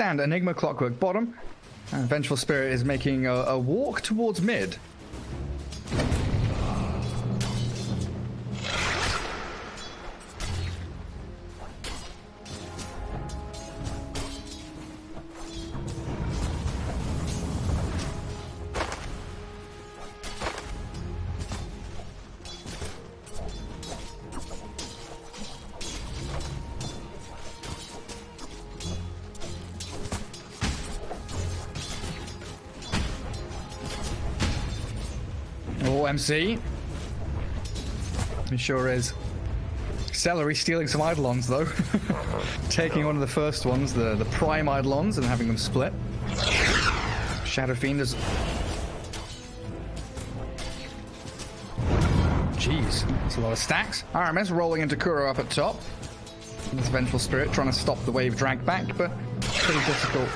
and Enigma Clockwork bottom. And Vengeful Spirit is making a walk towards mid. MC. He sure is. Celery stealing some Eidolons though. Taking one of the first ones, the prime Eidolons, and having them split. Shadow Fiend is... Jeez, that's a lot of stacks. RMS rolling into Kuro up at top. This Vengeful Spirit trying to stop the wave drag back, but pretty difficult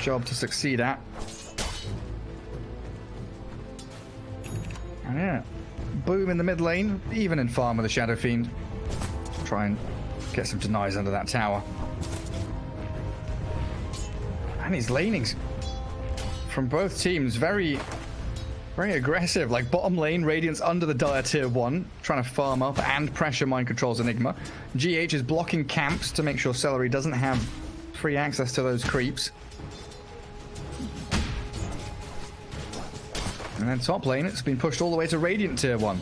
job to succeed at. Yeah, boom in the mid lane, even in farm with the Shadow Fiend. Try and get some denies under that tower. And his lanings from both teams very aggressive. Like bottom lane, Radiant's under the Dire tier 1, trying to farm up and pressure mind controls Enigma. GH is blocking camps to make sure Celery doesn't have free access to those creeps. And then top lane, it's been pushed all the way to Radiant tier 1.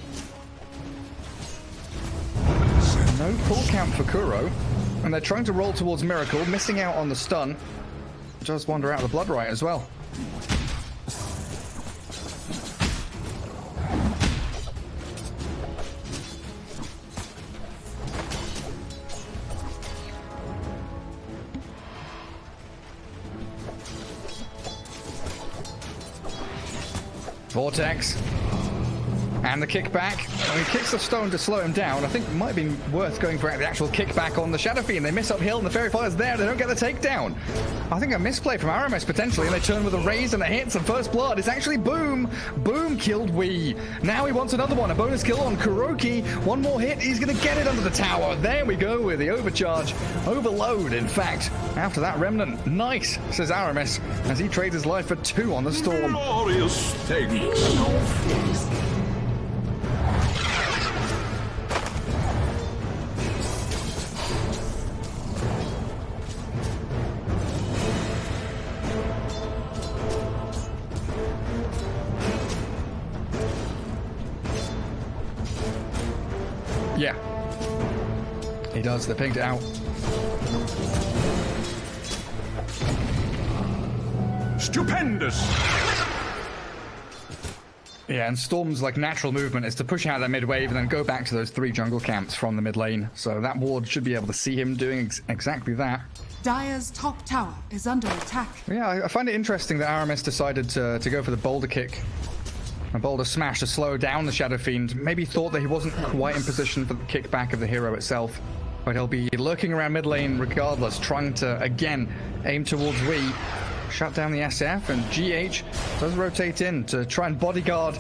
No pull camp for Kuro. And they're trying to roll towards Miracle, missing out on the stun. Just wander out of the Bloodright as well. Vortex. And the kickback. He kicks the stone to slow him down. I think it might have been worth going for the actual kickback on the Shadow Fiend. They miss uphill and the Fairy Fire's there. They don't get the takedown. I think a misplay from RMS potentially, and they turn with a raise and a hit, and first blood. It's actually Boom. Boom killed Wee. Now he wants another one. A bonus kill on Kuroki. One more hit. He's going to get it under the tower. There we go with the overcharge. Overload, in fact. After that remnant. Nice, says RMS, as he trades his life for 2 on the storm. Glorious things. Yeah. He does. They pinged it out. Stupendous! Yeah, and Storm's like natural movement is to push out that mid wave and then go back to those 3 jungle camps from the mid lane. So that ward should be able to see him doing exactly that. Dire's top tower is under attack. Yeah, I find it interesting that RMS decided to go for the boulder kick. A boulder smash to slow down the Shadow Fiend. Maybe thought that he wasn't quite in position for the kickback of the hero itself. But he'll be lurking around mid lane regardless, trying to, again, aim towards Wee. Shut down the SF, and GH does rotate in to try and bodyguard,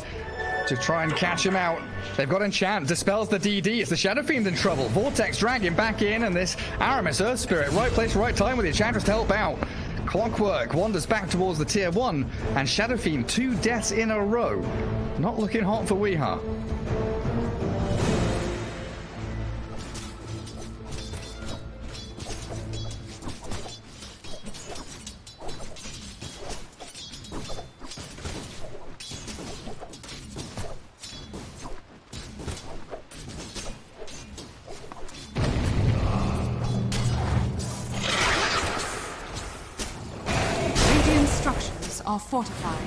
to try and catch him out. They've got Enchant, dispels the DD. It's the Shadow Fiend in trouble. Vortex dragging back in, and this Aramis Earth Spirit, right place, right time with the Enchantress to help out. Clockwork wanders back towards the tier 1, and Shadow Fiend 2 deaths in a row. Not looking hot for Weeha. Are fortified.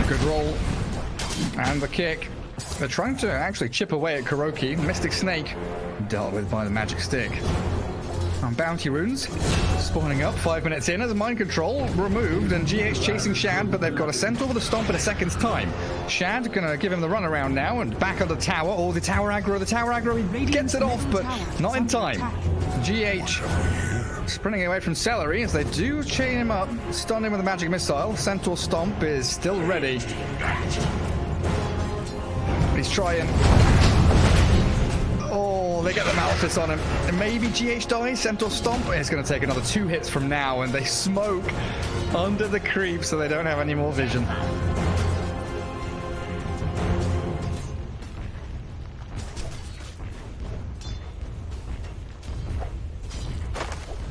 Good roll. And the kick. They're trying to actually chip away at Kuroki. Mystic Snake dealt with by the magic stick. And bounty runes spawning up 5 minutes in as mind control removed, and GH chasing Shad, but they've got a centaur with a stomp in a second's time. Shad gonna give him the runaround now and back on the tower. Oh, the tower aggro, he gets it off, but not in time. GH sprinting away from Celery as they do chain him up, stun him with a magic missile. Centaur Stomp is still ready. He's trying. Oh, Oh, they get the Malphus on him. And maybe GH dies, Centaur Stomp. It's going to take another 2 hits from now, and they smoke under the creep so they don't have any more vision.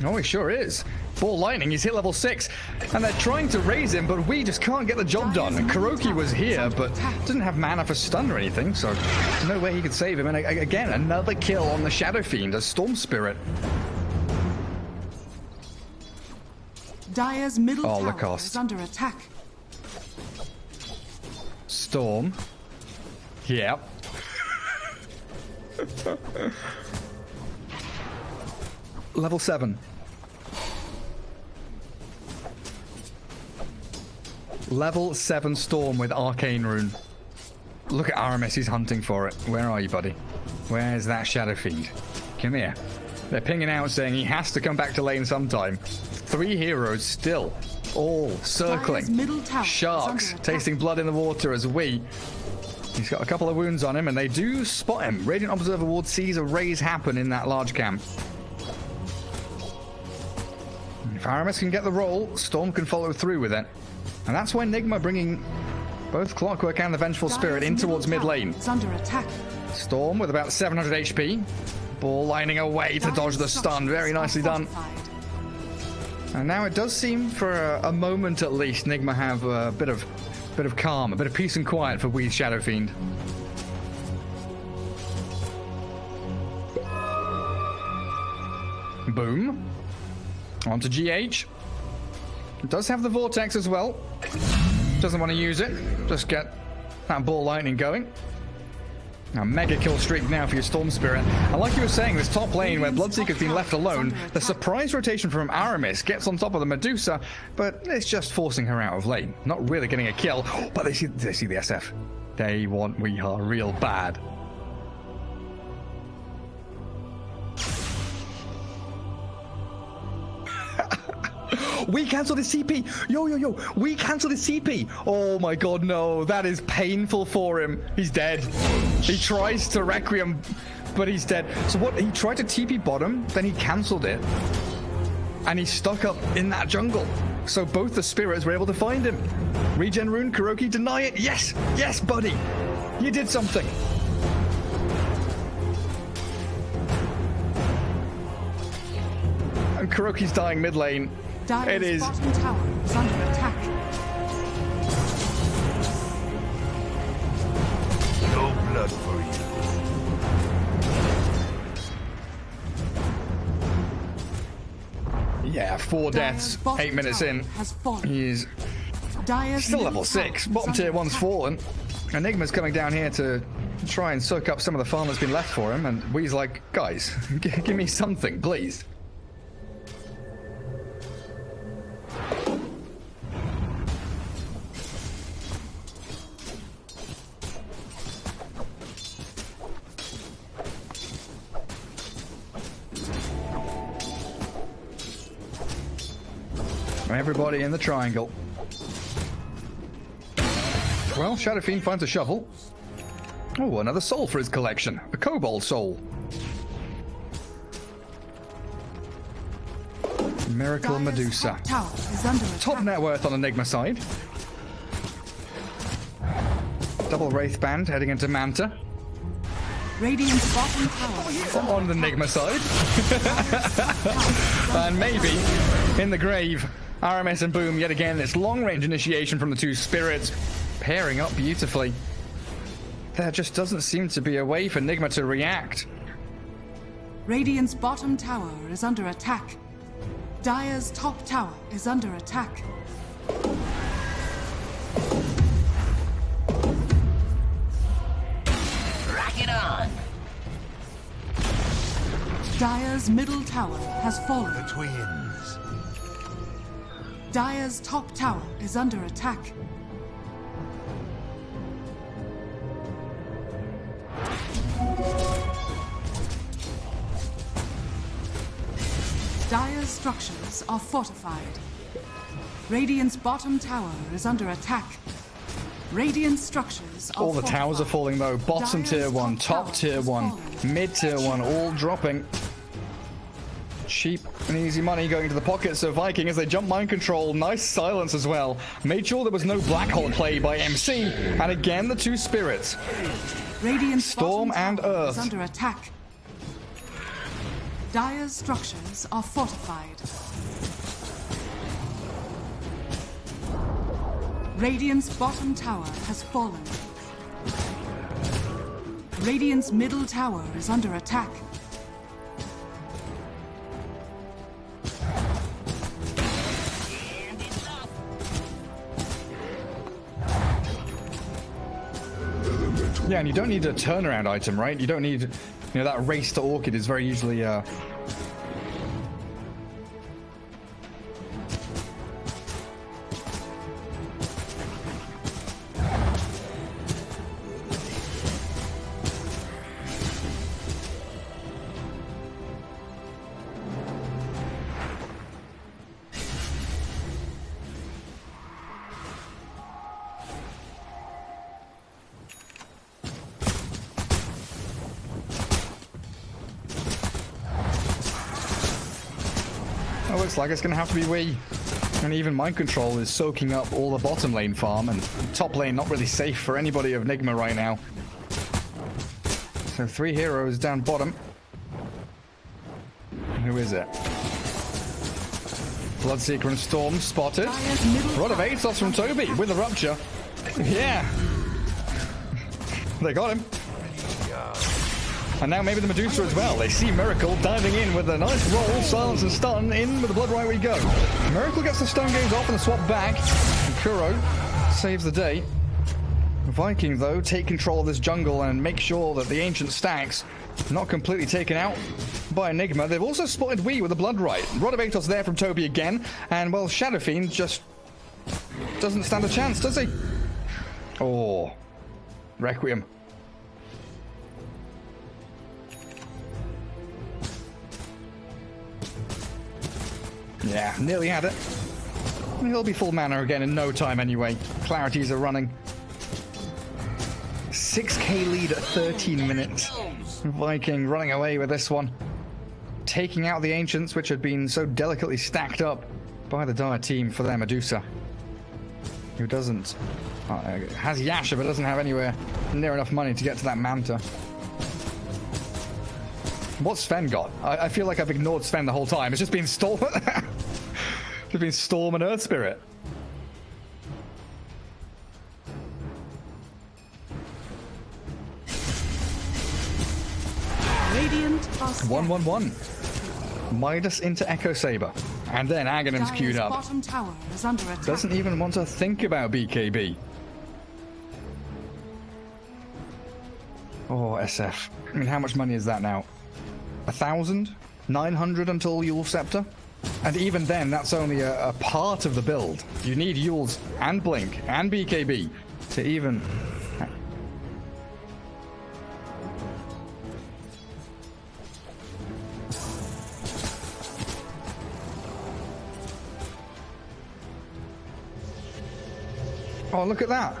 Oh, he sure is. Ball lightning, he's hit level 6, and they're trying to raise him, but we just can't get the job done. And Kuroki was here, but doesn't have mana for stun or anything, so no way he could save him. And again, another kill on the Shadow Fiend, a Storm Spirit. Dire's middle tower is under attack. Storm. Yep. Level 7. Level 7 Storm with Arcane Rune. Look at Aramis, he's hunting for it. Where are you, buddy? Where's that Shadow Fiend? Come here. They're pinging out saying he has to come back to lane sometime. 3 heroes still, all circling. Sharks tasting blood in the water as he's got a couple of wounds on him, and they do spot him. Radiant Observer Ward sees a raise happen in that large camp. If Aramis can get the roll, Storm can follow through with it. And that's why Nigma bringing both Clockwork and the Vengeful Spirit in towards mid lane. Under attack. Storm with about 700 HP. Ball lining away to dodge the stun. Very nicely done. And now it does seem, for a moment at least, Nigma have a bit of calm, a bit of peace and quiet for we Shadow Fiend. Boom. On to GH. It does have the Vortex as well. Doesn't want to use it. Just get that ball lightning going. A mega kill streak now for your Storm Spirit. And like you were saying, this top lane where Bloodseeker's been left alone, the surprise rotation from Aramis gets on top of the Medusa, but it's just forcing her out of lane. Not really getting a kill, but they see the SF. They want We Are real bad. We cancelled his CP. Yo. We cancelled his CP. Oh my god, no. That is painful for him. He's dead. He tries to Requiem, but he's dead. So what? He tried to TP bottom, then he cancelled it. And he's stuck up in that jungle. So both the spirits were able to find him. Regen Rune, Kuroki, deny it. Yes. Yes, buddy. You did something. And Kuroki's dying mid lane. It is. Bottom tower is under attack. No blood for you. Yeah, 4 deaths, 8 minutes in. He's still level 6. Bottom tier 1's fallen. Enigma's coming down here to try and soak up some of the farm that's been left for him, and Wee's like, guys, give me something, please. Everybody in the triangle. Well, Shadow Fiend finds a shovel. Oh, another soul for his collection. A kobold soul. Miracle Medusa. Top net worth on Enigma side. Double Wraith Band heading into Manta. Radiant's bottom tower on the Nigma side. And maybe in the grave, Aramis and Boom yet again. It's long-range initiation from the 2 spirits, pairing up beautifully. There just doesn't seem to be a way for Nigma to react. Radiant's bottom tower is under attack. Dire's top tower is under attack. Rock it on! Dire's middle tower has fallen. The twins. Dire's top tower is under attack. Dire's structures are fortified. Radiant's bottom tower is under attack. Radiant structures are All the towers are fortified. falling though. Bottom Dire's tier 1, top top tower tier has 1, fallen. mid tier 1, all dropping. Cheap and easy money going to the pockets of Viking as they jump mind control. Nice silence as well. Made sure there was no black hole play by MC. And again, the two spirits. Radiant Storm bottom and tower Earth. is under attack. Dire's structures are fortified. Radiant's bottom tower has fallen. Radiant's middle tower is under attack. Yeah, and you don't need a turnaround item, right? You don't need, that race to Orchid is very usually, it looks like it's going to have to be we. And even mind control is soaking up all the bottom lane farm, and top lane not really safe for anybody of Nigma right now. So 3 heroes down bottom. Who is it? Bloodseeker and Storm spotted. Rod of Atos from Toby with a rupture. Yeah. They got him. And now maybe the Medusa as well. They see Miracle diving in with a nice roll, silence and stun. In with the blood right we go. Miracle gets the stun gaze off and the swap back. And Kuro saves the day. Viking, though, take control of this jungle and make sure that the ancient stacks not completely taken out by Nigma. They've also spotted Wii with the blood right. Rod of Atos there from Toby again. And, well, Shadow Fiend just doesn't stand a chance, does he? Oh. Requiem. Yeah, nearly had it. He'll be full mana again in no time anyway. Clarities are running. 6k lead at 13 minutes. Viking running away with this one. Taking out the Ancients, which had been so delicately stacked up by the Dire team for their Medusa. Who doesn't... has Yasha, but doesn't have anywhere near enough money to get to that Manta. What's Sven got? I feel like I've ignored Sven the whole time. It's just been Storm. It's been Storm and Earth Spirit. Radiant are 1-1-1. Midas into Echo Saber. And then Aghanim's queued up. bottom tower is under attack. Doesn't even want to think about BKB. Oh, SF. I mean, how much money is that now? 1,000? 900 until Yule Scepter? And even then, that's only a part of the build. You need Yules and Blink and BKB to even... Oh, look at that.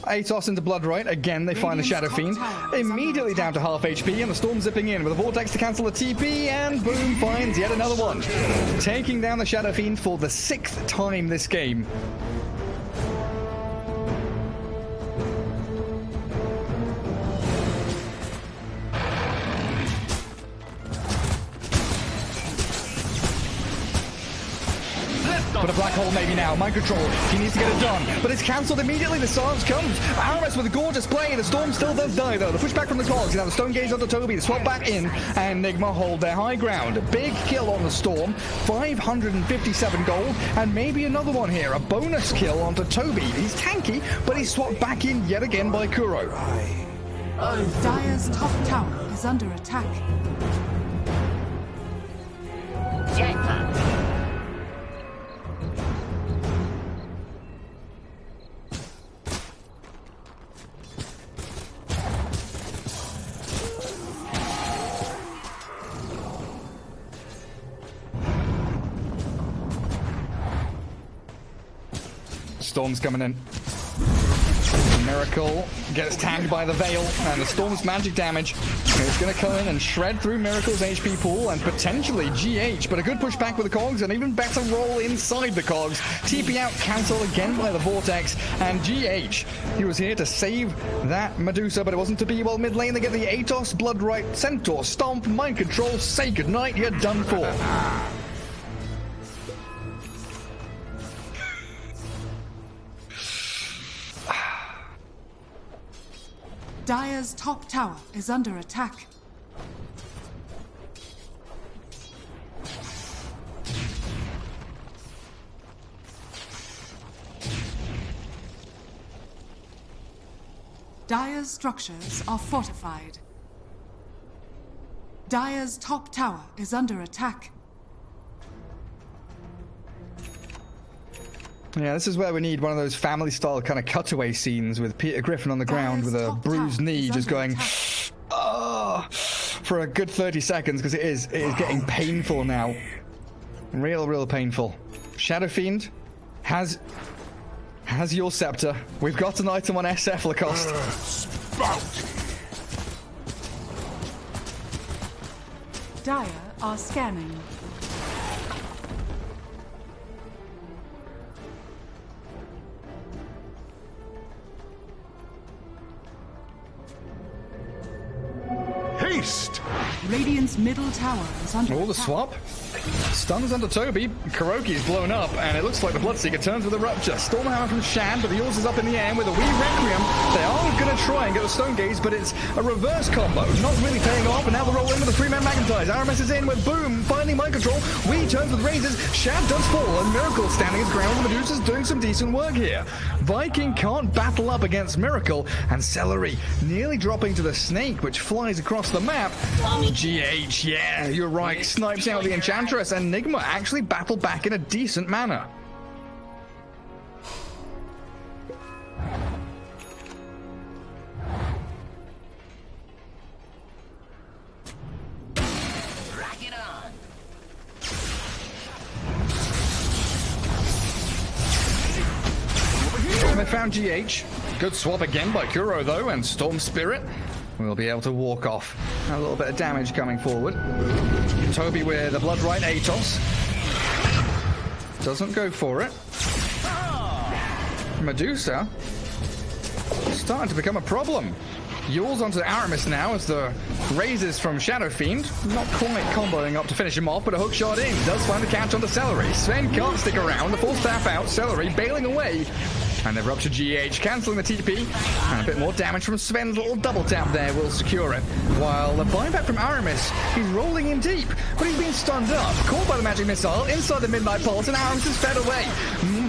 Atos into Bloodright. Again, they find the Shadow Fiend. Immediately down to half HP, and the Storm zipping in with a Vortex to cancel the TP, and boom, finds yet another one. Taking down the Shadow Fiend for the 6th time this game. But a black hole maybe now. Mind control. He needs to get it done. But it's cancelled immediately. The silence comes. Aramis with a gorgeous play. The Storm still does die, though. The pushback from the Cogs. Now the Stone Gaze onto Toby. The swap back in. And Nigma hold their high ground. Big kill on the Storm. 557 gold. And maybe another one here. A bonus kill onto Toby. He's tanky, but he's swapped back in yet again by Kuro. Dire's top tower is under attack. Storm's coming in. Miracle gets tagged by the Veil, and the Storm's magic damage is going to come in and shred through Miracle's HP pool and potentially GH, but a good push back with the Cogs, and even better roll inside the Cogs. TP out, cancelled again by the Vortex, and GH, he was here to save that Medusa, but it wasn't to be. Well, mid lane they get the Atos, Bloodright, Centaur, Stomp, Mind Control, say goodnight, you're done for. Dire's top tower is under attack. Dire's structures are fortified. Dire's top tower is under attack. Yeah, this is where we need one of those family-style kind of cutaway scenes with Peter Griffin on the ground with a bruised knee just going, oh, for a good 30 seconds, because it is getting painful now. Real painful. Shadow Fiend has your scepter. We've got an item on SF Lacoste. Dire are scanning. Haste! Radiant's middle tower is under Oh, the attack. swap. Stuns under Toby. Kuroki's blown up, and it looks like the Bloodseeker turns with a rupture. Stormhammer from Shan, but the yours is up in the air with a wee Requiem. They are going to try and get the Stone Gaze, but it's a reverse combo. Not really paying off, and now the roll in with the 3-man Magnetize. RMS is in with Boom, finding Mind Control. Wee turns with Razors. Shad does fall, and Miracle standing his ground. Medusa's doing some decent work here. Viking can't battle up against Miracle, and Celery nearly dropping to the Snake, which flies across the map. GH, yeah, you're right. Snipes out the Enchantress, and Nigma actually battled back in a decent manner. Rock it on. And they found GH. Good swap again by Kuro, though, and Storm Spirit will be able to walk off. A little bit of damage coming forward. Toby with the Bloodright Atos. Doesn't go for it. Medusa starting to become a problem. Yule's onto Aramis now as the raises from Shadow Fiend. Not quite comboing up to finish him off, but a hook shot in. Does find the catch onto Celery. Sven can't stick around. The full staff out. Celery bailing away. And they're up to GH, cancelling the TP. And a bit more damage from Sven's little double tap there will secure it. While the buyback from Aramis, he's rolling in deep, but he's been stunned up. Caught by the magic missile inside the Midnight Pulse, and Aramis is fed away.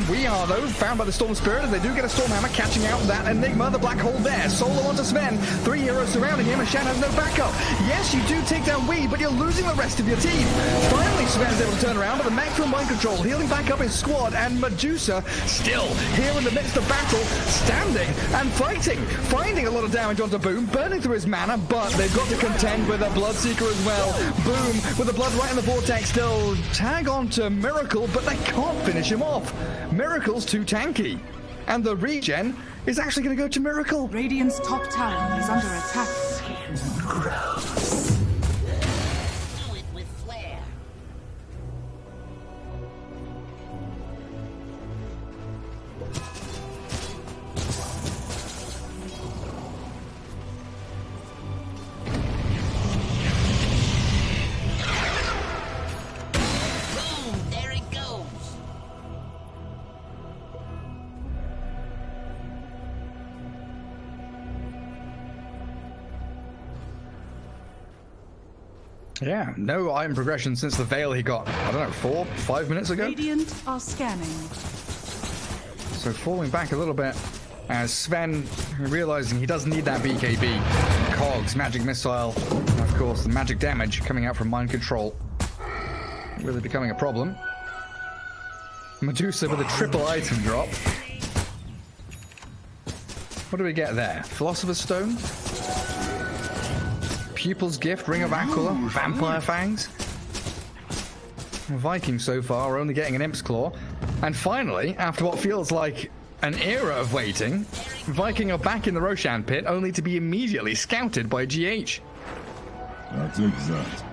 We are, though, found by the Storm Spirit as they do get a Stormhammer catching out that Enigma, the black hole there. Solo onto Sven. 3 heroes surrounding him, and Shan has no backup. Yes, you do take down Wee, but you're losing the rest of your team. Finally, Sven's able to turn around, but the mech from Mind Control healing back up his squad, and Medusa still here in the midst of battle, standing and fighting, finding a lot of damage onto Boom, burning through his mana, but they've got to contend with a Bloodseeker as well. Boom with the Blood right in the Vortex, still tag onto Miracle, but they can't finish him off. Miracle's too tanky, and the regen is actually going to go to Miracle. Radiant's top tower is under attack. Do it with flair. Boom! There it goes. Yeah, no item progression since the Veil he got, I don't know, 4-5 minutes ago? Radiant are scanning. So falling back a little bit as Sven realizing he does need that BKB. Cogs, magic missile, and of course the magic damage coming out from Mind Control. Really becoming a problem. Medusa with a triple item drop. What do we get there? Philosopher's Stone? Pupil's Gift, Ring of Aquila, Vampire Fangs. Vikings so far are only getting an Imp's Claw. And finally, after what feels like An era of waiting. Viking are back in the Roshan pit, only to be immediately scouted by GH. That's exact.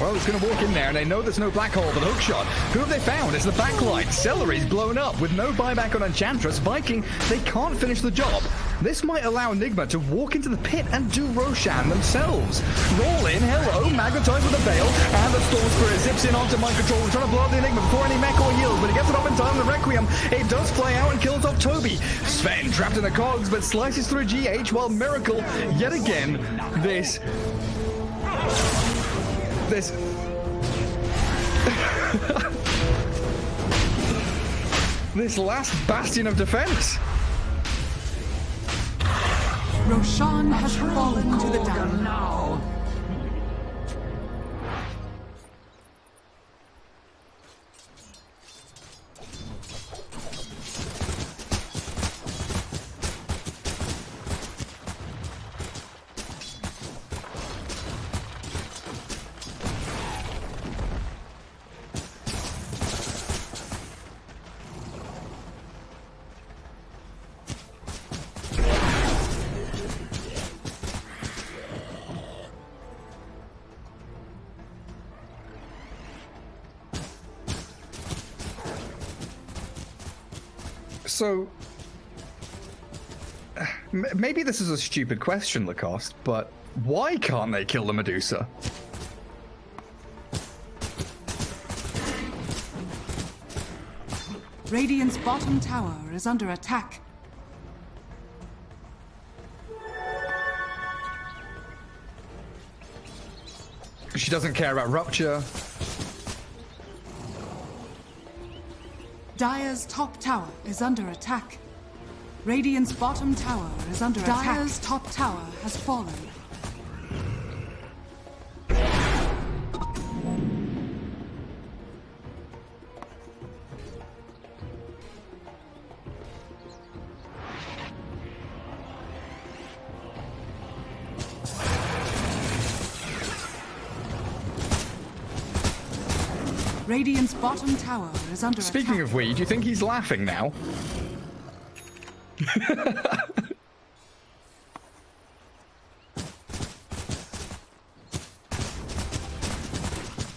Well, it's going to walk in there, and they know there's no black hole, but hookshot. Who have they found? It's the backlight. Celery's blown up. With no buyback on Enchantress, Viking, they can't finish the job. This might allow Nigma to walk into the pit and do Roshan themselves. Roll in, hello, magnetize with a veil, and the Storm Spirit zips in onto mind control, trying to blow up the Enigma before any mech or yields, but he gets it off in time. The Requiem, it does fly out and kills off Toby. Sven trapped in the cogs, but slices through GH, while Miracle, yet again, this this last bastion of defense. Roshan has fallen to the down. Now. So, maybe this is a stupid question, Lacoste, but why can't they kill the Medusa? Radiant's bottom tower is under attack. She doesn't care about Rupture. Dire's top tower is under attack. Radiant's bottom tower is under attack. Dire's top tower has fallen. Radiant's bottom tower is under attack. Speaking of we, do you think he's laughing now?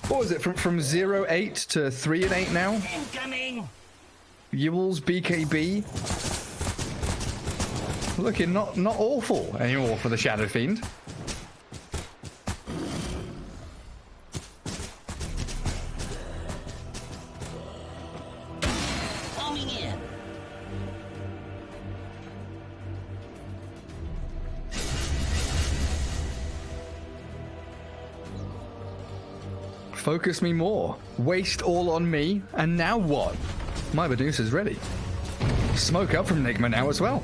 What was it, from 0-8 to 3-8 now? Incoming! Ewell's BKB. Looking not awful anymore for the Shadow Fiend. Coming in. Focus me more. Waste all on me. And now what? My Medusa's ready. Smoke up from Nigma now as well.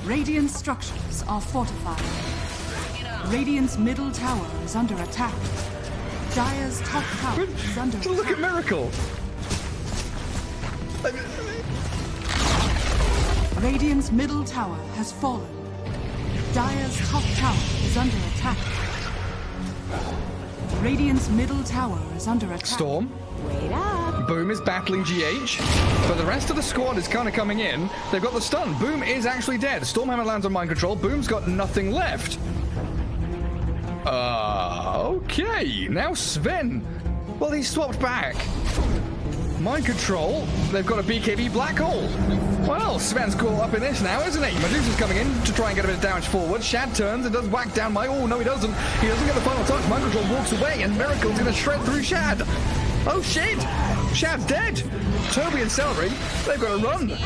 Radiant structures are fortified. Radiant's middle tower is under attack. Dire's top tower is under attack. Look at Miracle. Radiant's middle tower has fallen. Dire's top tower is under attack. Radiant's middle tower is under attack. Storm. Wait up. Boom is battling GH, but the rest of the squad is kind of coming in. They've got the stun. Boom is actually dead. Stormhammer lands on mind control. Boom's got nothing left. Okay. Now Sven. Well, he swapped back. Mind control. They've got a BKB black hole. Well, Sven's caught up in this now, isn't he? Medusa's coming in to try and get a bit of damage forward. Shad turns and does whack down my... Oh, no, he doesn't. He doesn't get the final touch. Mind control walks away, and Miracle's going to shred through Shad. Oh, shit. Shad's dead. Toby and Celery, they've got to run.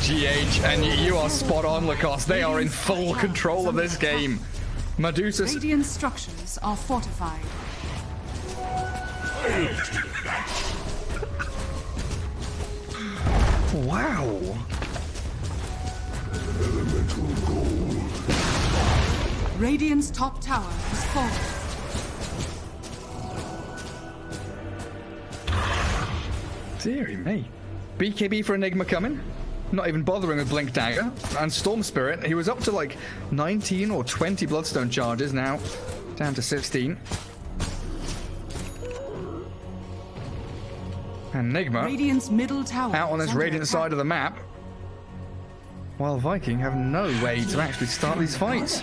GH, and you are spot on, Lacoste. They are in full control of this game. Medusa. Radiant structures are fortified. Wow. Radiant's top tower has fallen. Deary me. BKB for Nigma coming. Not even bothering with Blink Dagger. And Storm Spirit, he was up to like 19 or 20 Bloodstone charges, now down to 16. And Nigma Radiant's middle tower out on this Radiant side of the map, while Viking have no way to actually start these fights.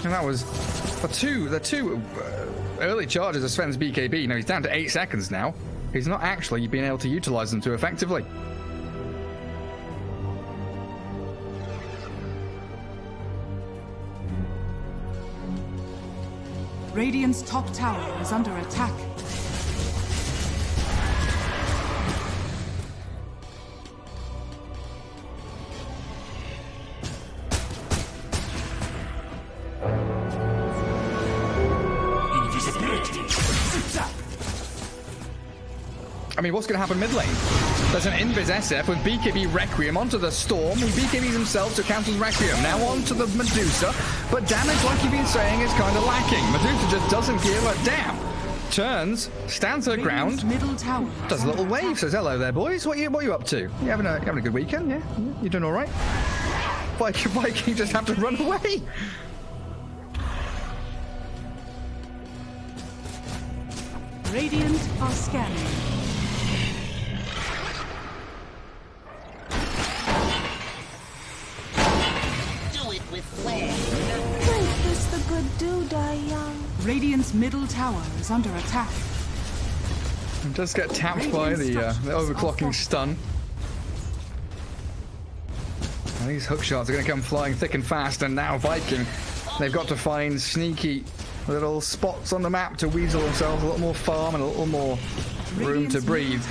And that was the two early charges of Sven's BKB. Now he's down to 8 seconds now. He's not actually been able to utilize them too effectively. Radiant's top tower is under attack. I mean, what's going to happen mid lane? There's an Invis SF with BKB Requiem onto the Storm. He BKBs himself to counter Requiem. Now onto the Medusa. But damage, like you've been saying, is kind of lacking. Medusa just doesn't give a damn. Turns, stands her ground, Middle tower does a little wave, says hello there, boys. What are you up to? You having a good weekend? Yeah? You doing all right? Viking just have to run away. Radiant are scanning. Don't miss the good do die young. Radiant's middle tower is under attack. Just get tapped by the overclocking stun. And these hook shots are going to come flying thick and fast, and now Viking, they've got to find sneaky little spots on the map to weasel themselves a little more farm and a little more room to breathe.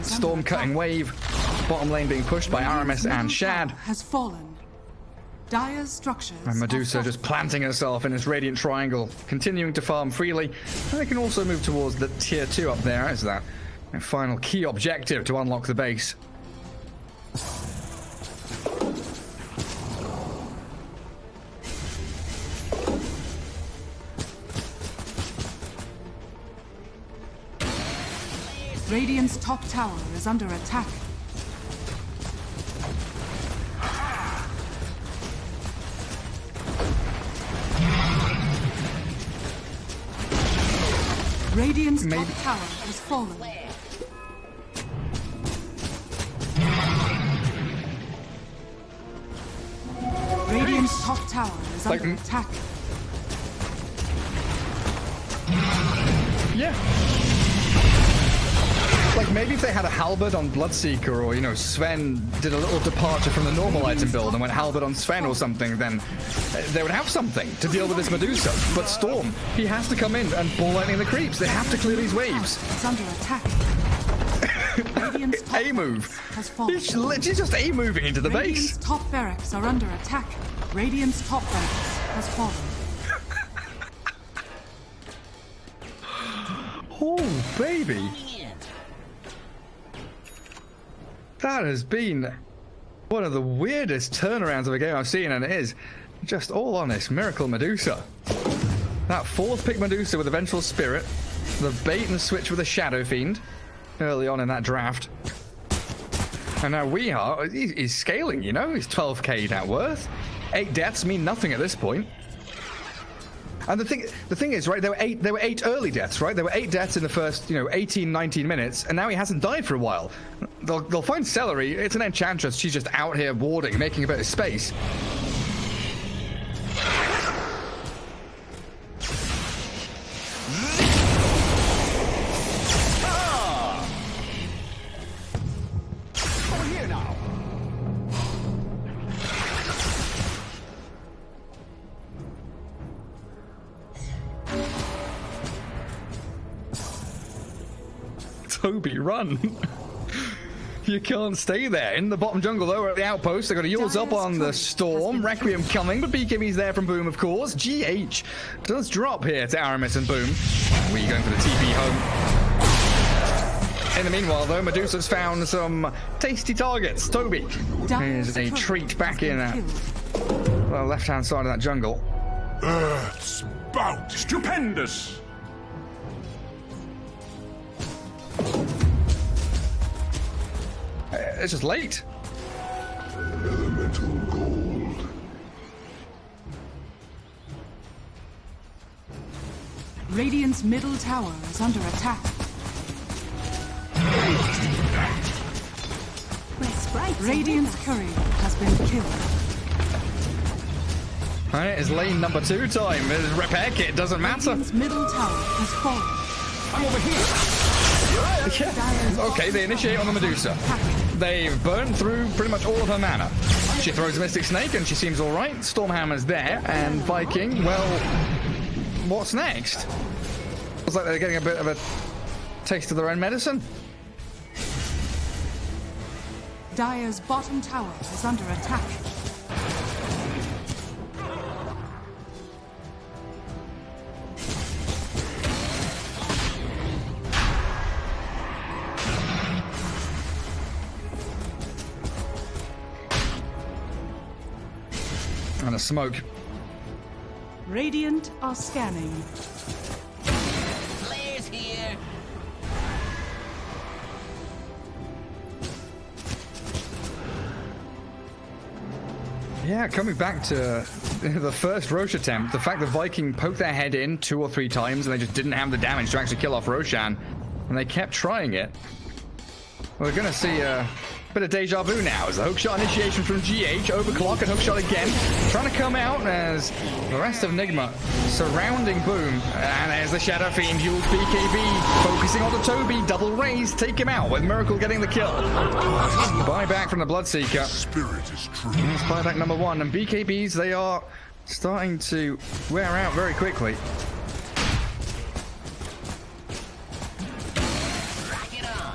Storm cutting wave, bottom lane being pushed by Aramis and Shad. Has fallen. Dire's structures. And Medusa just planting herself in this Radiant Triangle, continuing to farm freely. And they can also move towards the tier 2 up there as that final key objective to unlock the base. Radiant's top tower is under attack. Radiant's top tower has fallen. Radiant's top tower is under attack. Yeah. Like maybe if they had a halberd on Bloodseeker, or Sven did a little departure from the normal item build and went halberd on Sven or something, then they would have something to deal with this Medusa. But Storm, he has to come in and ball lightning the creeps. They have to clear these waves. It's under attack. A move. Has fallen. He's literally just A moving into the Radiant's base. top barracks are under attack. Radiant's top barracks has fallen. Oh baby. That has been one of the weirdest turnarounds of a game I've seen, and it is just all honest Miracle Medusa. That 4th pick Medusa with a Vengeful Spirit, the bait and switch with a Shadow Fiend early on in that draft. And now he's scaling, he's 12k net worth. 8 deaths mean nothing at this point. And the thing is, right, there were eight early deaths, right? There were 8 deaths in the first, 18, 19 minutes, and now he hasn't died for a while. They'll find Celery. It's an Enchantress. She's just out here warding, making a bit of space. Toby, run. You can't stay there. In the bottom jungle, though, we're at the outpost. They've got to yours up on the Storm. Requiem coming, but BKB's there from Boom, of course. GH does drop here to Aramis and Boom. We going for the TP home. In the meanwhile, though, Medusa's found some tasty targets. Toby is a treat back in the left-hand side of that jungle. Earth's bounty. Stupendous! it's just late. Elemental gold. Radiant's middle tower is under attack. Radiant's courier has been killed. Alright, it's lane number 2 time. It's repair kit, doesn't matter. Radiant's middle tower has fallen. I'm over here. Yeah. Okay, they initiate on the Medusa. They've burned through pretty much all of her mana. She throws a Mystic Snake and she seems alright. Stormhammer's there, and Viking, well, what's next? Looks like they're getting a bit of a taste of their own medicine. Dire's bottom tower is under attack. And a smoke. Radiant are scanning. Players here. Yeah, coming back to the first Roche attempt, the fact that Viking poked their head in 2 or 3 times and they just didn't have the damage to actually kill off Roshan, and they kept trying it. We're going to see a bit of deja vu now as the hookshot initiation from GH, overclock and hookshot again, trying to come out as the rest of Nigma surrounding Boom, and there's the Shadow Fiend, used BKB, focusing on the Toby, double raise, take him out with Miracle getting the kill. Buyback from the Bloodseeker. Spirit is true. That's buyback number 1, and BKBs, they are starting to wear out very quickly.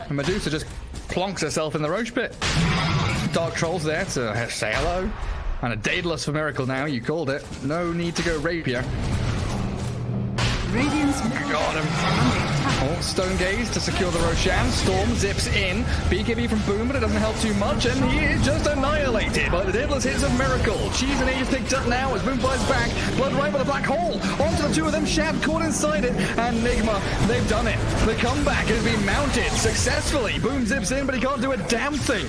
And Medusa just plonks herself in the Roche pit. Dark Troll's there to say hello. And a Daedalus for Miracle now, you called it. No need to go Rapier. Radiant's middle Got tower him. is under attack. Oh, Stone Gaze to secure the Roshan. Storm zips in. BKB from Boom, but it doesn't help too much. And he is just annihilated by the Daedalus hits of Miracle. Cheese and Age picked up now as Boom flies back. Blood right with a black hole. Onto the 2 of them. Shad caught inside it. And Nigma, they've done it. The comeback has been mounted successfully. Boom zips in, but he can't do a damn thing.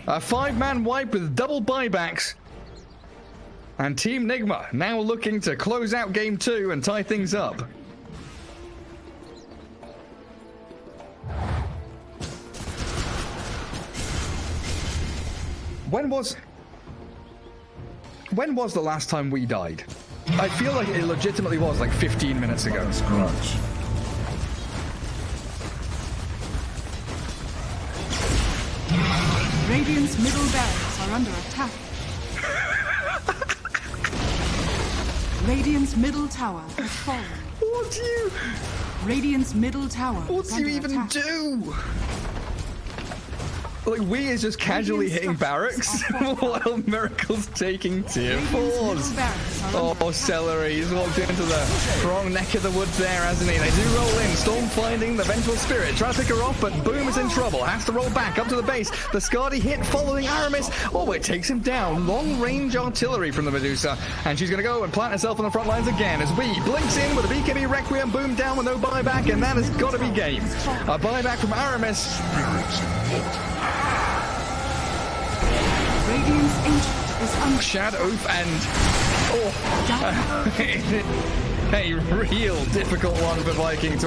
A 5-man wipe with double buybacks. And Team Nigma now looking to close out game 2 and tie things up. When was the last time we died? I feel like it legitimately was like 15 minutes ago. Crunch. Radiant's middle barracks are under attack. Radiant's middle tower has fallen. What do you... Radiant's middle tower What is do you under even attack. do? Like, we is just casually hitting barracks while Miracle's taking tier 4s. Oh, Celery, he's walked into the wrong neck of the woods there, hasn't he? They do roll in. Storm finding the Vengeful Spirit. Trying to pick her off, but Boom is in trouble. Has to roll back up to the base. The Skadi hit following Aramis. Oh, it takes him down. Long-range artillery from the Medusa. And she's going to go and plant herself on the front lines again as we blinks in with a BKB Requiem. Boom down with no buyback, and that has got to be game. A buyback from Aramis. Radiant's ancient is under Shad Oof and a real difficult one for Viking to